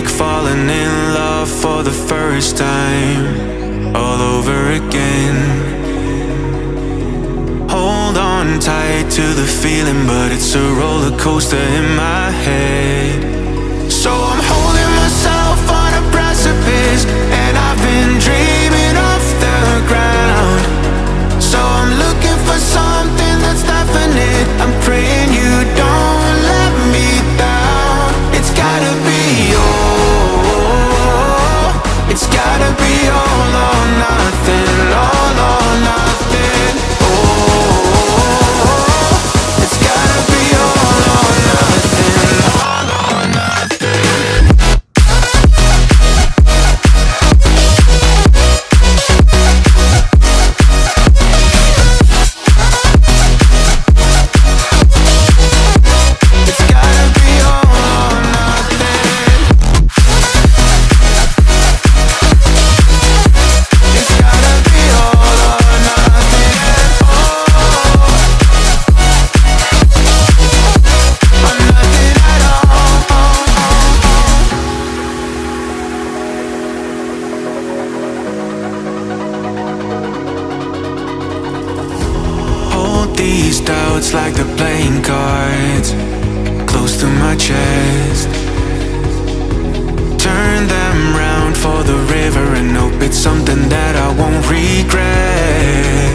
like falling in love for the first time, all over again. Hold on tight to the feeling, but it's a roller coaster in my head. So I'm holding myself on a precipice, and I've been dreaming off the ground. So I'm looking for something that's definite. I'm praying you don't let me down. It's gotta be it's gotta be all or nothing, all or nothing. Oh, it's gotta be all or nothing, all or nothing. It's gotta be all or nothing. It's gotta be all or nothing. Oh, or nothing at all. Hold these doubts like they're playing cards, close to my chest. Turn them round for the river and hope it's something that I won't regret.